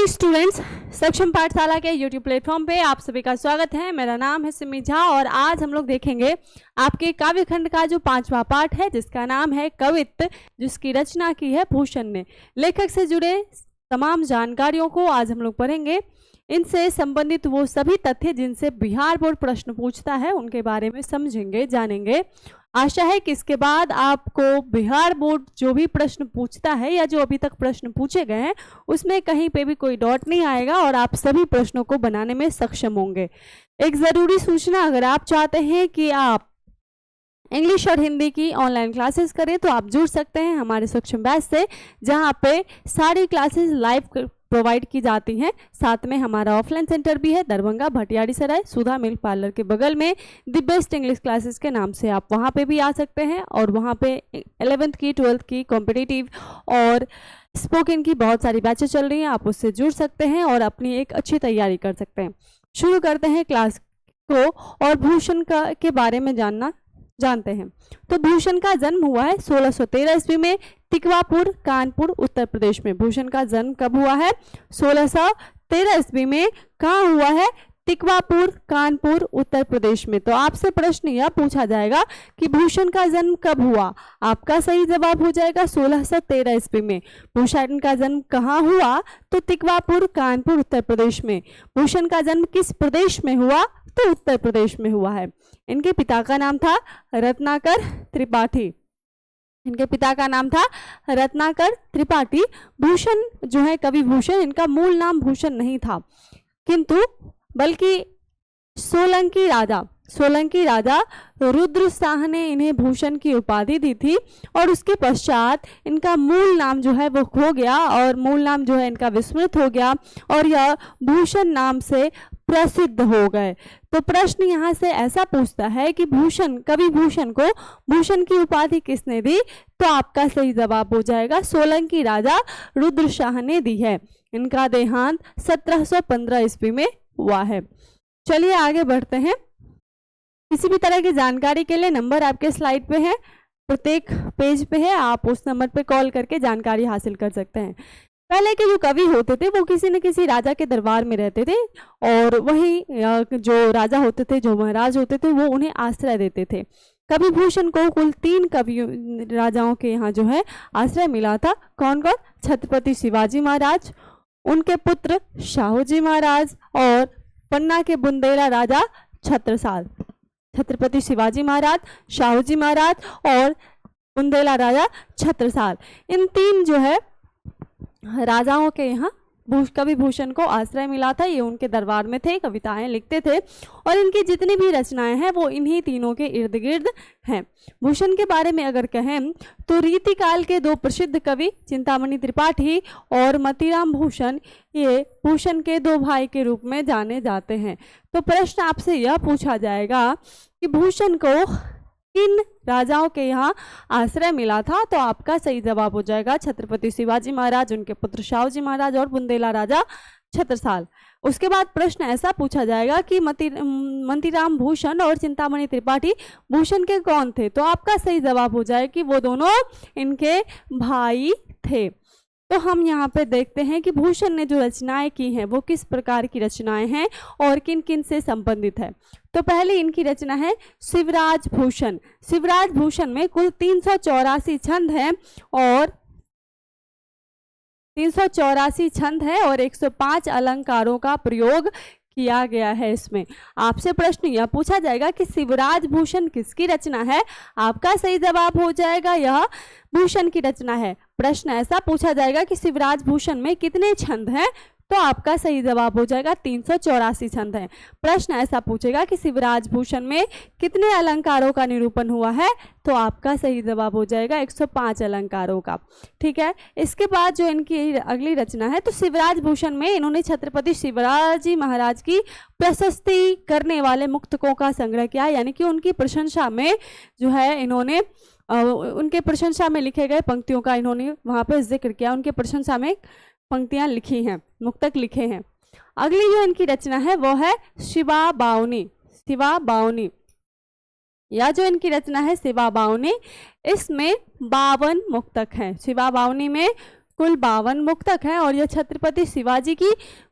Morning students, सक्षम पाठशाला के यूट्यूब प्लेटफॉर्म पे आप सभी का स्वागत है। मेरा नाम है सिमी झा और आज हम लोग देखेंगे आपके काव्य खंड का जो 5वां पाठ है जिसका नाम है कवित्त, जिसकी रचना की है भूषण ने। लेखक से जुड़े तमाम जानकारियों को आज हम लोग पढ़ेंगे। इनसे संबंधित वो सभी तथ्य जिनसे बिहार बोर्ड प्रश्न पूछता है उनके बारे में समझेंगे, जानेंगे। आशा है कि इसके बाद आपको बिहार बोर्ड जो भी प्रश्न पूछता है या जो अभी तक प्रश्न पूछे गए हैं उसमें कहीं पे भी कोई डॉट नहीं आएगा और आप सभी प्रश्नों को बनाने में सक्षम होंगे। एक ज़रूरी सूचना, अगर आप चाहते हैं कि आप इंग्लिश और हिंदी की ऑनलाइन क्लासेस करें तो आप जुड़ सकते हैं हमारे सक्षम बैच से, जहां पे सारी क्लासेस लाइव प्रोवाइड की जाती हैं। साथ में हमारा ऑफलाइन सेंटर भी है दरभंगा भटियाड़ी सराय सुधा मिल्क पार्लर के बगल में। द बेस्ट इंग्लिश क्लासेस के नाम से आप वहां पे भी आ सकते हैं और वहां पे 11th की 12th की कॉम्पिटिटिव और स्पोकन की बहुत सारी बैचेस चल रही हैं। आप उससे जुड़ सकते हैं और अपनी एक अच्छी तैयारी कर सकते हैं। शुरू करते हैं क्लास को और भूषण के बारे में जानते हैं। तो भूषण का जन्म हुआ है 1613 ईस्वी में तिकवापुर, कानपुर, उत्तर प्रदेश में। भूषण का जन्म कब हुआ है? 1613 ईस्वी में। कहाँ हुआ है? तिकवापुर, कानपुर, उत्तर प्रदेश में। तो आपसे प्रश्न यह पूछा जाएगा कि भूषण का जन्म कब हुआ? आपका सही जवाब हो जाएगा 1613 ईस्वी में। भूषण का जन्म कहाँ हुआ? तो तिकवापुर, कानपुर, उत्तर प्रदेश में। भूषण का जन्म किस प्रदेश में हुआ? तो उत्तर प्रदेश में हुआ है। इनके पिता का नाम था रत्नाकर त्रिपाठी। इनके पिता का नाम था रत्नाकर त्रिपाठी। भूषण जो है कवि भूषण, इनका मूल नाम भूषण नहीं था किंतु बल्कि सोलंकी राजा रुद्र शाह ने इन्हें भूषण की उपाधि दी थी और उसके पश्चात इनका मूल नाम जो है वो खो गया और मूल नाम जो है इनका विस्मृत हो गया और यह भूषण नाम से प्रसिद्ध हो गए। तो प्रश्न यहाँ से ऐसा पूछता है कि कवि भूषण को भूषण की उपाधि किसने दी? तो आपका सही जवाब हो जाएगा सोलंकी राजा रुद्र शाह ने दी है। इनका देहांत 1715 ईस्वी में हुआ है। चलिए आगे बढ़ते हैं। किसी भी तरह की जानकारी के लिए नंबर आपके स्लाइड पे है, प्रत्येक पेज पे है, आप उस नंबर पे कॉल करके जानकारी हासिल कर सकते हैं। पहले के जो कवि होते थे वो किसी न किसी राजा के दरबार में रहते थे और वही जो राजा होते थे, जो महाराज होते थे, वो उन्हें आश्रय देते थे। कवि भूषण को कुल 3 राजाओं के यहाँ जो है आश्रय मिला था। कौन कौन? छत्रपति शिवाजी महाराज, उनके पुत्र शाहू जी महाराज और पन्ना के बुंदेला राजा छत्रसाल। छत्रपति शिवाजी महाराज, शाहू जी महाराज और बुंदेला राजा छत्रसाल, इन 3 जो है राजाओं के यहाँ कवि भूषण को आश्रय मिला था। ये उनके दरबार में थे, कविताएं लिखते थे और इनकी जितनी भी रचनाएं हैं वो इन्हीं तीनों के इर्द गिर्द हैं। भूषण के बारे में अगर कहें तो रीतिकाल के 2 प्रसिद्ध कवि चिंतामणि त्रिपाठी और मतीराम भूषण, ये भूषण के 2 भाई के रूप में जाने जाते हैं। तो प्रश्न आपसे यह पूछा जाएगा कि भूषण को किन राजाओं के यहाँ आश्रय मिला था? तो आपका सही जवाब हो जाएगा छत्रपति शिवाजी महाराज, उनके पुत्र शाहू जी महाराज और बुंदेला राजा छत्रसाल। उसके बाद प्रश्न ऐसा पूछा जाएगा कि मतीराम भूषण और चिंतामणि त्रिपाठी भूषण के कौन थे? तो आपका सही जवाब हो जाए कि वो दोनों इनके भाई थे। तो हम यहाँ पे देखते हैं कि भूषण ने जो रचनाएं की हैं वो किस प्रकार की रचनाएं हैं और किन किन से संबंधित है। तो पहले इनकी रचना है शिवराज भूषण। शिवराज भूषण में कुल 384 छंद हैं और 105 अलंकारों का प्रयोग किया गया है। इसमें आपसे प्रश्न यह पूछा जाएगा कि शिवराज भूषण किसकी रचना है? आपका सही जवाब हो जाएगा यह भूषण की रचना है। प्रश्न ऐसा पूछा जाएगा कि शिवराज भूषण में कितने छंद हैं? तो आपका सही जवाब हो जाएगा 384 छंद हैं। प्रश्न ऐसा पूछेगा कि शिवराज भूषण में कितने अलंकारों का निरूपण हुआ है? तो आपका सही जवाब हो जाएगा 105 अलंकारों का। ठीक है। इसके बाद जो इनकी अगली रचना है तो शिवराज भूषण में इन्होंने छत्रपति शिवाजी महाराज की प्रशस्ति करने वाले मुक्तकों का संग्रह किया, यानी कि उनकी प्रशंसा में जो है इन्होंने उनके प्रशंसा में लिखे गए पंक्तियों का इन्होंने वहाँ पे जिक्र किया, उनके प्रशंसा में पंक्तियां लिखी हैं, मुक्तक लिखे हैं। अगली जो इनकी रचना है वो है शिवा बावनी। यह जो इनकी रचना है शिवा बावनी, इसमें 52 मुक्तक हैं। शिवा बावनी में कुल 52 मुक्तक हैं और यह छत्रपति शिवाजी की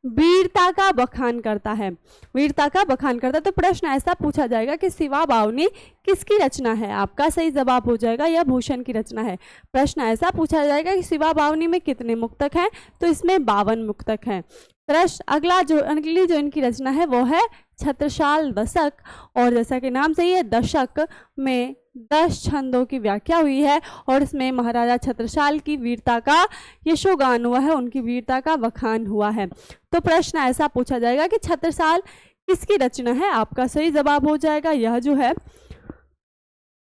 वीरता का बखान करता है, वीरता का बखान करता है। तो प्रश्न ऐसा पूछा जाएगा कि शिवा बावनी किसकी रचना है? आपका सही जवाब हो जाएगा यह भूषण की रचना है। प्रश्न ऐसा पूछा जाएगा कि शिवा बावनी में कितने मुक्तक हैं? तो इसमें 52 मुक्तक हैं। प्रश्न अगली जो इनकी रचना है वो है छत्रसाल दशक, और जैसा कि नाम से ही है दशक में 10 छंदों की व्याख्या हुई है और इसमें महाराजा छत्रसाल की वीरता का यशोगान हुआ है, उनकी वीरता का बखान हुआ है। तो प्रश्न ऐसा पूछा जाएगा कि छत्रसाल किसकी रचना है? आपका सही जवाब हो जाएगा यह जो है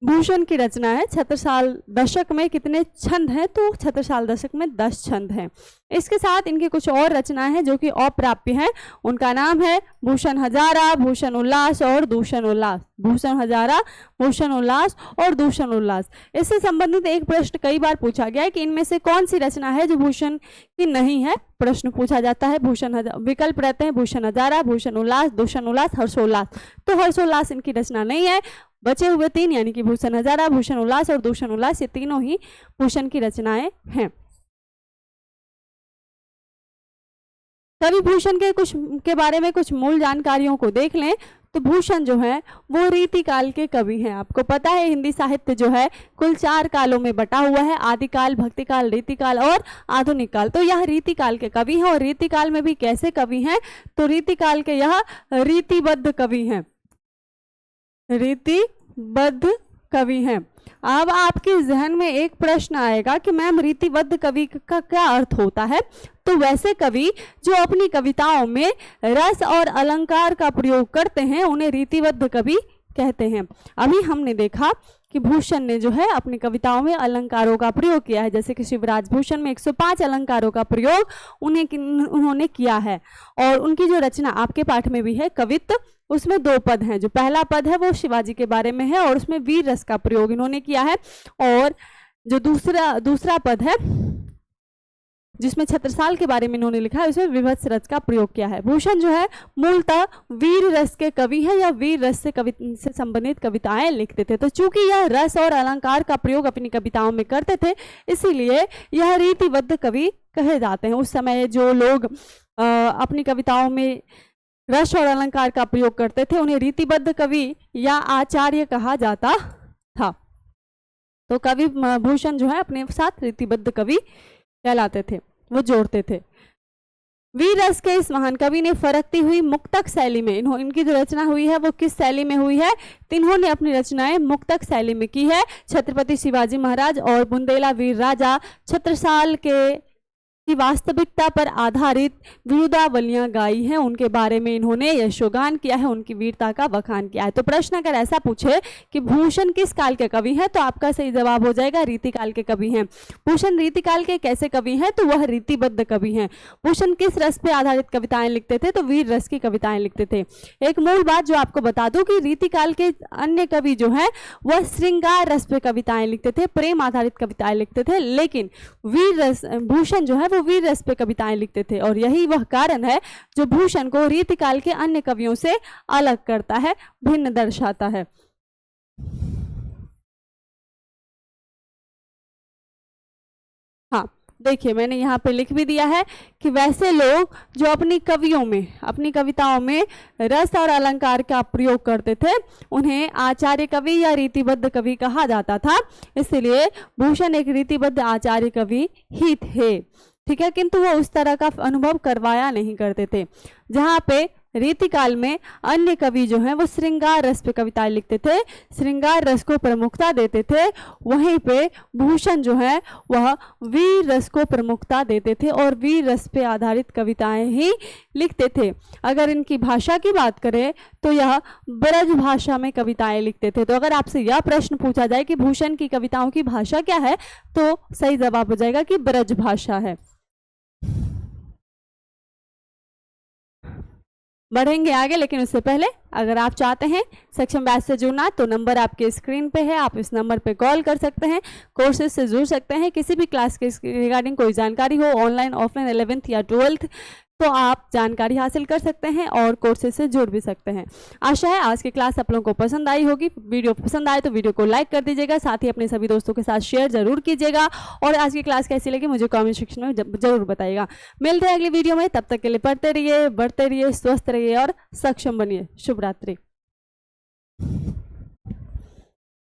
भूषण की रचना है। छत्रसाल दशक में कितने छंद हैं? तो छत्रसाल दशक में 10 छंद हैं। इसके साथ इनकी कुछ और रचनाएं हैं जो कि अप्राप्य हैं। उनका नाम है भूषण हजारा, भूषण उल्लास और दूषण उल्लास। भूषण हजारा, भूषण उल्लास और दूषण उल्लास। इससे संबंधित एक प्रश्न कई बार पूछा गया है कि इनमें से कौन सी रचना है जो भूषण की नहीं है? प्रश्न पूछा जाता है। विकल्प रहते हैं भूषण हजारा, भूषण उल्लास, दूषण उल्लास, हर्षोल्लास। तो हर्षोल्लास इनकी रचना नहीं है। बचे हुए 3 यानी कि भूषण हजारा, भूषण उल्लास और दूषण उल्लास, ये तीनों ही भूषण की रचनाएं हैं। कवि भूषण के बारे में कुछ मूल जानकारियों को देख लें तो भूषण जो है वो रीतिकाल के कवि हैं। आपको पता है हिंदी साहित्य जो है कुल 4 कालों में बटा हुआ है, आदिकाल, भक्तिकाल, रीतिकाल और आधुनिक काल। तो यह रीतिकाल के कवि हैं। और रीतिकाल में भी कैसे कवि हैं? तो रीतिकाल के यह रीतिबद्ध कवि हैं, रीतिबद्ध कवि हैं। अब आपके जहन में एक प्रश्न आएगा कि मैम रीतिबद्ध कवि का क्या अर्थ होता है? तो वैसे कवि जो अपनी कविताओं में रस और अलंकार का प्रयोग करते हैं उन्हें रीतिबद्ध कवि कहते हैं। अभी हमने देखा कि भूषण ने जो है अपनी कविताओं में अलंकारों का प्रयोग किया है, जैसे कि शिवराज भूषण में 105 अलंकारों का प्रयोग उन्होंने किया है। और उनकी जो रचना आपके पाठ में भी है कवित्व, उसमें 2 पद हैं। जो पहला पद है वो शिवाजी के बारे में है और उसमें वीर रस का प्रयोग इन्होंने किया है। और जो दूसरा पद है जिसमें छत्रसाल के बारे में इन्होंने लिखा है उसमें विभत्स रस का प्रयोग किया है। भूषण जो है मूलतः वीर रस के कवि है या वीर रस से संबंधित कविताएं लिखते थे। तो चूंकि यह रस और अलंकार का प्रयोग अपनी कविताओं में करते थे इसीलिए यह रीतिबद्ध कवि कहे जाते हैं। उस समय जो लोग अपनी कविताओं में रस और अलंकार का प्रयोग करते थे उन्हें रीतिबद्ध कवि या आचार्य कहा जाता था। तो कवि भूषण जो है अपने साथ रीतिबद्ध कवि कहलाते थे, वो जोड़ते थे। वीर रस के इस महान कवि ने फरकती हुई मुक्तक शैली में इनकी जो रचना हुई है वो किस शैली में हुई है? तो इन्होंने अपनी रचनाएं मुक्तक शैली में की है। छत्रपति शिवाजी महाराज और बुंदेला वीर राजा छत्रसाल की वास्तविकता पर आधारित विरुदावलियां गाई हैं, उनके बारे में इन्होंने यशोगान किया है, उनकी वीरता का बखान किया है। तो प्रश्न अगर ऐसा पूछे कि भूषण किस काल के कवि हैं तो आपका सही जवाब हो जाएगा रीतिकाल के कवि हैं। भूषण रीतिकाल के कैसे कवि हैं? तो वह रीतिबद्ध कवि हैं। भूषण किस रस पे आधारित कविताएं लिखते थे? तो वीर रस की कविताएं लिखते थे। एक मूल बात जो आपको बता दूं कि रीतिकाल के अन्य कवि जो है वह श्रृंगार रस पे कविताएं लिखते थे, प्रेम आधारित कविताएं लिखते थे, लेकिन भूषण जो है वो वीर रस पे कविताएं लिखते थे। और यही वह कारण है जो भूषण को रीतिकाल के अन्य कवियों से अलग करता है, भिन्न दर्शाता है। हाँ देखिए मैंने यहाँ पे लिख भी दिया है कि वैसे लोग जो अपनी कविताओं में रस और अलंकार का प्रयोग करते थे उन्हें आचार्य कवि या रीतिबद्ध कवि कहा जाता था। इसलिए भूषण एक रीतिबद्ध आचार्य कवि ही थे, ठीक है, किंतु वो उस तरह का अनुभव करवाया नहीं करते थे। जहाँ पे रीतिकाल में अन्य कवि जो हैं वो श्रृंगार रस पे कविताएं लिखते थे, श्रृंगार रस को प्रमुखता देते थे, वहीं पे भूषण जो है वह वीर रस को प्रमुखता देते थे और वीर रस पे आधारित कविताएं ही लिखते थे। अगर इनकी भाषा की बात करें तो यह ब्रज भाषा में कविताएं लिखते थे। तो अगर आपसे यह प्रश्न पूछा जाए कि भूषण की कविताओं की भाषा क्या है तो सही जवाब हो जाएगा कि ब्रज भाषा है। बढ़ेंगे आगे, लेकिन उससे पहले अगर आप चाहते हैं सक्षम बैच से जुड़ना तो नंबर आपके स्क्रीन पे है, आप इस नंबर पे कॉल कर सकते हैं, कोर्सेज से जुड़ सकते हैं। किसी भी क्लास के रिगार्डिंग कोई जानकारी हो, ऑनलाइन ऑफलाइन 11th या 12th तो आप जानकारी हासिल कर सकते हैं और कोर्सेज से जुड़ भी सकते हैं। आशा है आज की क्लास आप लोगों को पसंद आई होगी। वीडियो पसंद आए तो वीडियो को लाइक कर दीजिएगा, साथ ही अपने सभी दोस्तों के साथ शेयर जरूर कीजिएगा और आज की क्लास कैसी लगी मुझे कमेंट सेक्शन में जरूर बताइएगा। मिलते हैं अगली वीडियो में, तब तक के लिए पढ़ते रहिए, बढ़ते रहिए, स्वस्थ रहिए और सक्षम बनिए। शुभ रात्रि।